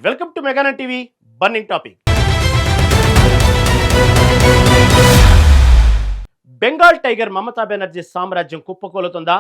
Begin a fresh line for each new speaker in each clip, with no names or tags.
Welcome to మెగానన్ TV burning topic. Bengal tiger Mamata Banerjee సామ్రాజ్యం కుప్పకూలుతుందా?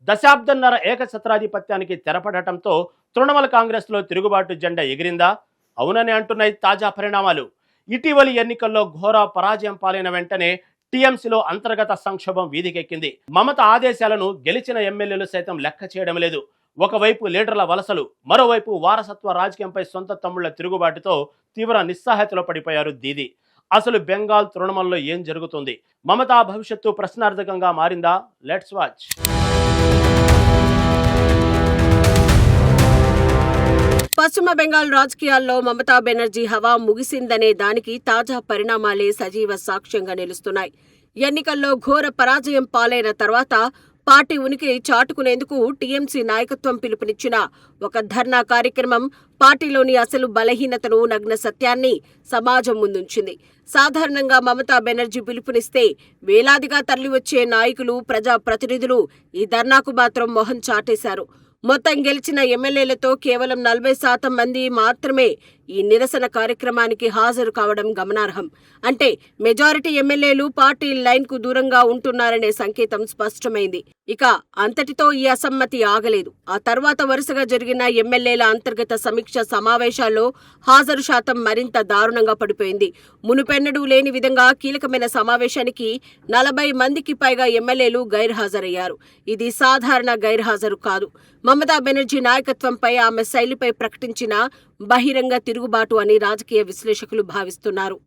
దశాబ్దన్నర ఏకఛత్రాధిపత్యానికి తెరపడటంతో తృణమూల్ కాంగ్రెస్లో తిరుగుబాటు జెండా ఎగిరిందా? అవునని అంటున్నాయి తాజా పరిణామాలు. ఇటీవలి ఎన్నికల్లో ఘోర పరాజయం పాలైన వెంటనే టీఎంసీలో అంతర్గత సంక్షోభం వీధికెక్కింది. మమత ఆదేశాలను గెలిచిన ఎమ్మెల్యేలు సైతం లెక్క చేయడం లేదు. ఒకవైపు లీడర్ల వలసలు, మరోవైపు వారసత్వ రాజకీయంపై సొంత తమ్ముళ్ల తిరుగుబాటుతో తీవ్ర నిస్సహాయతలో పడిపోయారు దీది. అసలు బెంగాల్ తృణమూల్లో ఏం జరుగుతుంది? మమతా భవిష్యత్తు ప్రశ్నార్థకంగా మారిందా? Let's watch.
పశ్చిమ బెంగాల్ రాజకీయాల్లో మమతా బెనర్జీ హవా ముగిసిందనే దానికి తాజా పరిణామాలే సజీవ సాక్ష్యంగా నిలుస్తున్నాయి. ఎన్నికల్లో ఘోర పరాజయం పాలైన తర్వాత పార్టీ ఉనికిని చాటుకునేందుకు టీఎంసీ నాయకత్వం పిలుపునిచ్చిన ఒక ధర్నా కార్యక్రమం పార్టీలోని అసలు బలహీనతను, నగ్న సత్యాన్ని సమాజం ముందుంచింది. సాధారణంగా మమతా బెనర్జీ పిలుపునిస్తే వేలాదిగా తరలివచ్చే నాయకులు, ప్రజా ప్రతినిధులు ఈ ధర్నాకు మాత్రం మొహం చాటేశారు. మొత్తం గెలిచిన ఎమ్మెల్యేలతో కేవలం 40% మంది మాత్రమే ఈ నిరసన కార్యక్రమానికి హాజరు కావడం గమనార్హం. అంటే మెజారిటీ ఎమ్మెల్యేలు పార్టీ లైన్ కు దూరంగా ఉంటున్నారనే సంకేతం స్పష్టమైంది. ఇక అంతటితో ఈ అసమ్మతి ఆగలేదు. ఆ తర్వాత వరుసగా జరిగిన ఎమ్మెల్యేల అంతర్గత సమీక్ష సమావేశాల్లో హాజరు శాతం మరింత దారుణంగా పడిపోయింది. మునుపెన్నడూ లేని విధంగా కీలకమైన సమావేశానికి 40 మందికి పైగా ఎమ్మెల్యేలు గైర్హాజరయ్యారు. ఇది సాధారణ గైర్హాజరు కాదు. మమతా బెనర్జీ నాయకత్వంపై, ఆమె శైలిపై ప్రకటించిన బహిరంగ తిరుగుబాటు అని రాజకీయ విశ్లేషకులు భావిస్తున్నారు.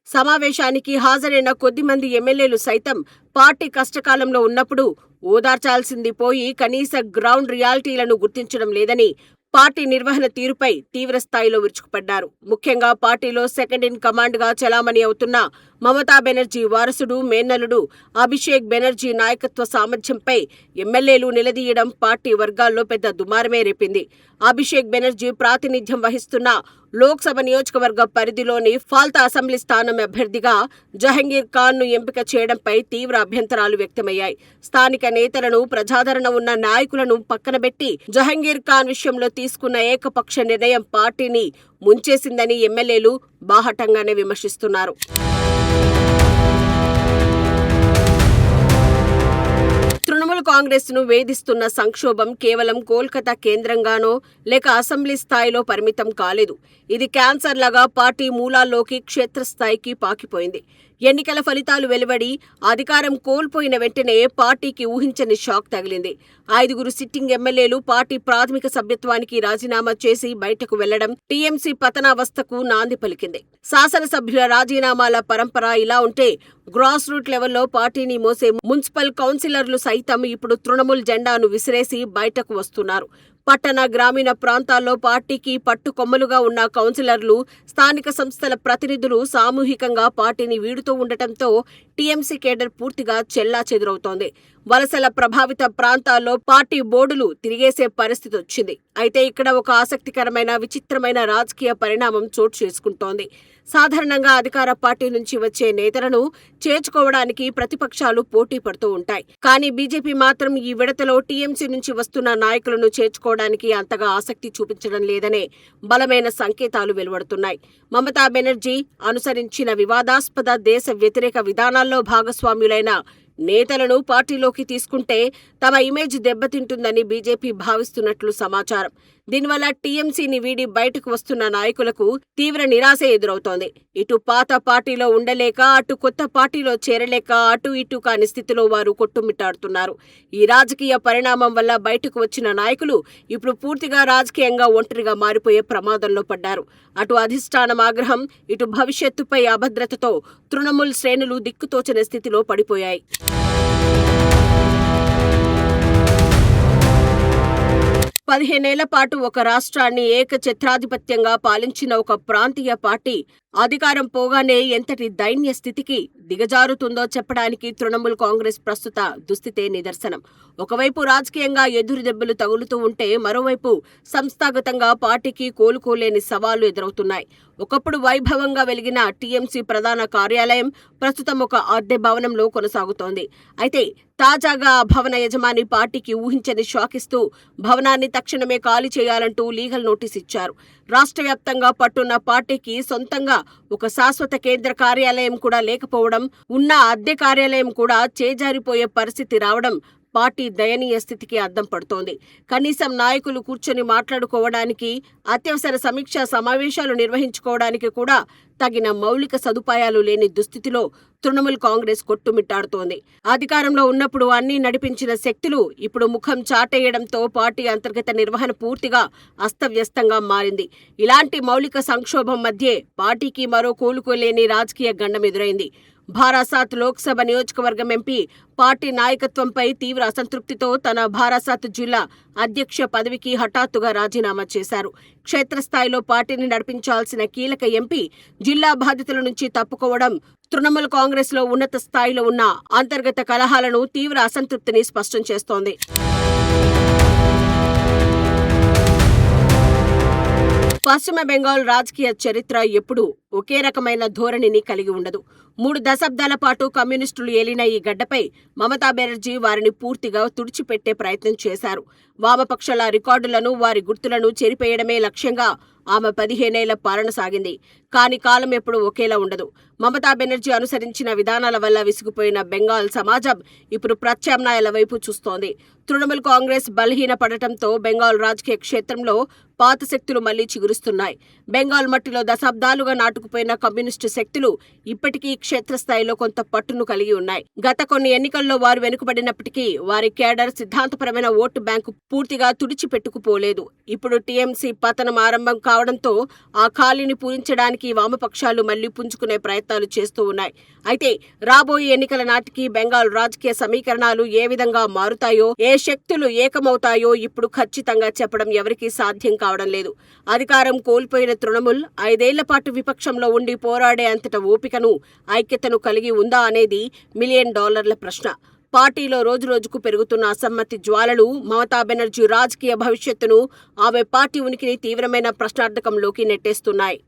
సమావేశానికి హాజరైన కొద్ది మంది ఎమ్మెల్యేలు సైతం పార్టీ కష్టకాలంలో ఉన్నప్పుడు ఓదార్చాల్సింది పోయి కనీస గ్రౌండ్ రియాలిటీలను గుర్తించడం లేదని పార్టీ నిర్వహణ తీరుపై తీవ్ర స్థాయిలో విరుచుకుపడ్డారు. ముఖ్యంగా పార్టీలో సెకండ్ ఇన్ కమాండ్ గా చలామణి అవుతున్న మమతా బెనర్జీ వారసుడు, మేనల్లుడు అభిషేక్ బెనర్జీ నాయకత్వ సామర్థ్యంపై ఎమ్మెల్యేలు నిలదీయడం పార్టీ వర్గాల్లో పెద్ద దుమారమే రేపింది. అభిషేక్ బెనర్జీ ప్రాతినిధ్యం వహిస్తున్న లోక్సభ నియోజకవర్గ పరిధిలోని ఫాల్తా అసెంబ్లీ స్థానం అభ్యర్థిగా జహంగీర్ ఖాన్ ను ఎంపిక చేయడంపై తీవ్ర అభ్యంతరాలు వ్యక్తమయ్యాయి. స్థానిక నేతలను, ప్రజాదరణ ఉన్న నాయకులను పక్కనబెట్టి జహంగీర్ ఖాన్ విషయంలో తీసుకున్న ఏకపక్ష నిర్ణయం పార్టీని ముంచేసిందని ఎమ్మెల్యేలు బాహటంగానే విమర్శిస్తున్నారు. తృణమూల్ కాంగ్రెస్ ను వేధిస్తున్న సంక్షోభం కేవలం కోల్కతా కేంద్రంగానో లేక అసెంబ్లీ స్థాయిలో పరిమితం కాలేదు. ఇది క్యాన్సర్ లాగా పార్టీ మూలాల్లోకి, క్షేత్రస్థాయికి పాకిపోయింది. ఎన్నికల ఫలితాలు వెలువడి అధికారం కోల్పోయిన వెంటనే పార్టీకి ఊహించని షాక్ తగిలింది. 5 సిట్టింగ్ ఎమ్మెల్యేలు పార్టీ ప్రాథమిక సభ్యత్వానికి రాజీనామా చేసి బయటకు వెళ్లడం టీఎంసీ పతనావస్థకు నాంది పలికింది. శాసనసభ్యుల రాజీనామాల పరంపర ఇలా ఉంటే, గ్రాస్ రూట్ లెవెల్లో పార్టీని మోసే మున్సిపల్ కౌన్సిలర్లు సైతం ఇప్పుడు తృణమూల్ జెండాను విసిరేసి బయటకు వస్తున్నారు. పట్టణ, గ్రామీణ ప్రాంతాల్లో పార్టీకి పట్టుకొమ్మలుగా ఉన్న కౌన్సిలర్లు, స్థానిక సంస్థల ప్రతినిధులు సామూహికంగా పార్టీని వీడుతూ ఉండటంతో టీఎంసీ కేడర్ పూర్తిగా చెల్లాచెదురవుతోంది. వలసల ప్రభావిత ప్రాంతాల్లో పార్టీ బోర్డులు తిరిగేసే పరిస్థితి వచ్చింది. అయితే ఇక్కడ ఒక ఆసక్తికరమైన, విచిత్రమైన రాజకీయ పరిణామం చోటు చేసుకుంటోంది. సాధారణంగా అధికార పార్టీ నుంచి వచ్చే నేతలను చేర్చుకోవడానికి ప్రతిపక్షాలు పోటీ పడుతూ ఉంటాయి. కానీ బీజేపీ మాత్రం ఈ విడతలో టీఎంసీ నుంచి వస్తున్న నాయకులను చేర్చుకోవడానికి అంతగా ఆసక్తి చూపించడం లేదనే బలమైన సంకేతాలు వెలువడుతున్నాయి. మమతా బెనర్జీ అనుసరించిన వివాదాస్పద, దేశ వ్యతిరేక విధానాల్లో భాగస్వామ్యులైన నేతలను పార్టీలోకి తీసుకుంటే తమ ఇమేజ్ దెబ్బతింటుందని బీజేపీ భావిస్తున్నట్లు సమాచారం. దీనివల్ల టీఎంసీని వీడి బయటకు వస్తున్న నాయకులకు తీవ్ర నిరాశ ఎదురవుతోంది. ఇటు పాత పార్టీలో ఉండలేక, అటు కొత్త పార్టీలో చేరలేక, అటు ఇటు కాని స్థితిలో వారు కొట్టుమిట్టాడుతున్నారు. ఈ రాజకీయ పరిణామం వల్ల బయటకు వచ్చిన నాయకులు ఇప్పుడు పూర్తిగా రాజకీయంగా ఒంటరిగా మారిపోయే ప్రమాదంలో పడ్డారు. అటు అధిష్టానం ఆగ్రహం, ఇటు భవిష్యత్తుపై అభద్రతతో తృణమూల్ శ్రేణులు దిక్కుతోచని స్థితిలో పడిపోయాయి. పదిహేనేళ్ల పాటు ఒక రాష్ట్రాన్ని ఏకఛత్రాధిపత్యంగా పాలించిన ఒక ప్రాంతీయ పార్టీ అధికారం పోగానే ఎంతటి దైన్య స్థితికి దిగజారుతుందో చెప్పడానికి తృణమూల్ కాంగ్రెస్ ప్రస్తుత దుస్థితే నిదర్శనం. ఒకవైపు రాజకీయంగా ఎదురు దెబ్బలు తగులుతూ ఉంటే, మరోవైపు సంస్థాగతంగా పార్టీకి కోలుకోలేని సవాళ్లు ఎదురవుతున్నాయి. ఒకప్పుడు వైభవంగా వెలిగిన టీఎంసీ ప్రధాన కార్యాలయం ప్రస్తుతం ఒక అద్దె భవనంలో కొనసాగుతోంది. అయితే తాజాగా ఆ భవన యజమాని పార్టీకి ఊహించని షాక్ ఇస్తూ భవనాన్ని తక్షణమే ఖాళీ చేయాలంటూ లీగల్ నోటీస్ ఇచ్చారు. రాష్ట్ర వ్యాప్తంగా పట్టున్న పార్టీకి సొంతంగా ఒక శాశ్వత కేంద్ర కార్యాలయం కూడా లేకపోవడం, ఉన్న అద్దె కార్యాలయం కూడా చేజారిపోయే పరిస్థితి రావడం పార్టీ దయనీయ స్థితికి అద్దం పడుతోంది. కనీసం నాయకులు కూర్చొని మాట్లాడుకోవడానికి, అత్యవసర సమీక్షా సమావేశాలు నిర్వహించుకోవడానికి కూడా తగిన మౌలిక సదుపాయాలు లేని దుస్థితిలో తృణమూల్ కాంగ్రెస్ కొట్టుమిట్టాడుతోంది. అధికారంలో ఉన్నప్పుడు అన్నీ నడిపించిన శక్తులు ఇప్పుడు ముఖం చాటేయడంతో పార్టీ అంతర్గత నిర్వహణ పూర్తిగా అస్తవ్యస్తంగా మారింది. ఇలాంటి మౌలిక సంక్షోభం మధ్యే పార్టీకి మరో కోలుకోలేని రాజకీయ గండం ఎదురైంది. బారాసాత్ లోక్సభ నియోజకవర్గం ఎంపీ పార్టీ నాయకత్వంపై తీవ్ర అసంతృప్తితో తన బారాసాత్ జిల్లా అధ్యక్ష పదవికి హఠాత్తుగా రాజీనామా చేశారు. క్షేత్రస్థాయిలో పార్టీని నడిపించాల్సిన కీలక ఎంపీ జిల్లా బాధ్యతల నుంచి తప్పుకోవడం తృణమూల్ కాంగ్రెస్ లో ఉన్నత స్థాయిలో ఉన్న అంతర్గత కలహాలను, తీవ్ర అసంతృప్తిని స్పష్టం చేస్తోంది. పశ్చిమ బెంగాల్ రాజకీయ చరిత్ర ఎప్పుడూ ఒకే రకమైన ధోరణిని కలిగి ఉండదు. 3 దశాబ్దాల పాటు కమ్యూనిస్టులు ఏలిన ఈ గడ్డపై మమతా బెనర్జీ వారిని పూర్తిగా తుడిచిపెట్టే ప్రయత్నం చేశారు. వామపక్షాల రికార్డులను, వారి గుర్తులను చెరిపేయడమే లక్ష్యంగా ఆమె 15 ఏళ్ల పాలన సాగింది. కానీ కాలం ఎప్పుడు ఒకేలా ఉండదు. మమతా బెనర్జీ అనుసరించిన విధానాల వల్ల విసిగిపోయిన బెంగాల్ సమాజం ఇప్పుడు ప్రత్యామ్నాయాల వైపు చూస్తోంది. తృణమూల్ కాంగ్రెస్ బలహీన పడటంతో బెంగాల్ రాజకీయ క్షేత్రంలో పాత శక్తులు మళ్లీ చిగురుస్తున్నాయి. బెంగాల్ మట్టిలో దశాబ్దాలుగా నాటుకుపోయిన కమ్యూనిస్టు శక్తులు ఇప్పటికీ క్షేత్రస్థాయిలో కొంత పట్టును కలిగి ఉన్నాయి. గత కొన్ని ఎన్నికల్లో వారు వెనుకబడినప్పటికీ వారి కేడర్, సిద్ధాంతపరమైన ఓటు బ్యాంకు పూర్తిగా తుడిచిపెట్టుకుపోలేదు. ఇప్పుడు టీఎంసీ పతనం ఆరంభం కావడంతో ఆ ఖాళీని పూరించడానికి వామపక్షాలు మళ్లీ పుంజుకునే ప్రయత్నాలు చేస్తూ ఉన్నాయి. అయితే రాబోయే ఎన్నికల నాటికి బెంగాల్ రాజకీయ సమీకరణాలు ఏ విధంగా మారుతాయో, ఏ శక్తులు ఏకమవుతాయో ఇప్పుడు ఖచ్చితంగా చెప్పడం ఎవరికీ సాధ్యం కావడం లేదు. అధికారం కోల్పోయిన తృణమూల్ 5 ఏళ్ల పాటు విపక్షంలో ఉండి పోరాడే అంతట ఓపికను, ఐక్యతను కలిగి ఉందా అనేది $1 మిలియన్ ప్రశ్న. పార్టీలో రోజురోజుకు పెరుగుతున్న అసమ్మతి జ్వాలలు మమతా బెనర్జీ రాజకీయ భవిష్యత్తును, ఆమె పార్టీ ఉనికిని తీవ్రమైన ప్రశ్నార్థకంలోకి నెట్టేస్తున్నాయి.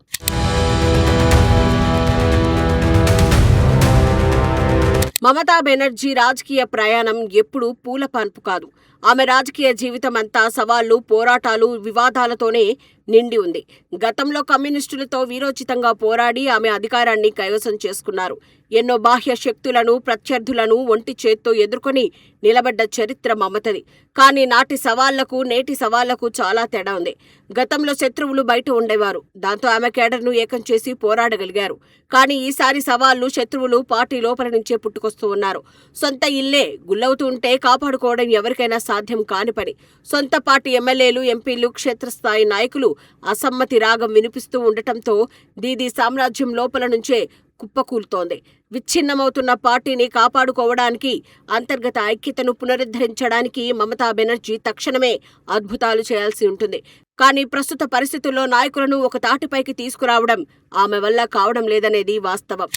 మమతా బెనర్జీ రాజకీయ ప్రయాణం ఎప్పుడూ పూల పాన్పు కాదు. ఆమె రాజకీయ జీవితం అంతా సవాళ్లు, పోరాటాలు, వివాదాలతోనే నిండి ఉంది. గతంలో కమ్యూనిస్టులతో వీరోచితంగా పోరాడి ఆమె అధికారాన్ని కైవసం చేసుకున్నారు. ఎన్నో బాహ్య శక్తులను, ప్రత్యర్థులను ఒంటి చేత్తో ఎదుర్కొని నిలబడ్డ చరిత్ర మమతది. కానీ నాటి సవాళ్లకు, నేటి సవాళ్లకు చాలా తేడా ఉంది. గతంలో శత్రువులు బయట ఉండేవారు. దాంతో ఆమె కేడర్ను ఏకం చేసి పోరాడగలిగారు. కానీ ఈసారి సవాళ్లు, శత్రువులు పార్టీ లోపల నుంచే పుట్టుకొస్తూ ఉన్నారు. సొంత ఇల్లే గుల్లవుతూ ఉంటే కాపాడుకోవడం ఎవరికైనా సాధ్యం కాని పని. సొంత పార్టీ ఎమ్మెల్యేలు, ఎంపీలు, క్షేత్రస్థాయి నాయకులు అసమ్మతి రాగం వినిపిస్తూ ఉండటంతో దీదీ సామ్రాజ్యం లోపల నుంచే కుప్పకూలుతోంది. విచ్ఛిన్నమవుతున్న పార్టీని కాపాడుకోవడానికి, అంతర్గత ఐక్యతను పునరుద్ధరించడానికి మమతా బెనర్జీ తక్షణమే అద్భుతాలు చేయాల్సి ఉంటుంది. కానీ ప్రస్తుత పరిస్థితుల్లో నాయకులను ఒక తాటిపైకి తీసుకురావడం ఆమె వల్ల కావడం లేదనేది వాస్తవం.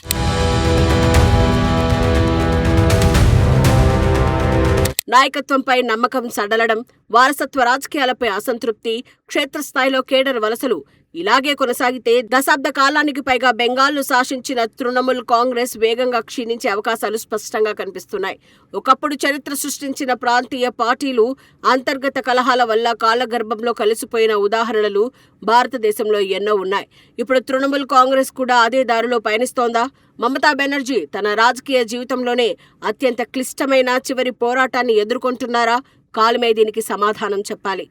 నాయకత్వంపై నమ్మకం సడలడం, వారసత్వ రాజకీయాలపై అసంతృప్తి, క్షేత్రస్థాయిలో కేడర్ వలసలు ఇలాగే కొనసాగితే దశాబ్ద కాలానికి పైగా బెంగాల్ను శాసించిన తృణమూల్ కాంగ్రెస్ వేగంగా క్షీణించే అవకాశాలు స్పష్టంగా కనిపిస్తున్నాయి. ఒకప్పుడు చరిత్ర సృష్టించిన ప్రాంతీయ పార్టీలు అంతర్గత కలహాల వల్ల కాలగర్భంలో కలిసిపోయిన ఉదాహరణలు భారతదేశంలో ఎన్నో ఉన్నాయి. ఇప్పుడు తృణమూల్ కాంగ్రెస్ కూడా అదే దారిలో పయనిస్తోందా? మమతా బెనర్జీ తన రాజకీయ జీవితంలోనే అత్యంత క్లిష్టమైన చివరి పోరాటాన్ని ఎదుర్కొంటున్నారా? కాలమే దీనికి సమాధానం చెప్పాలి.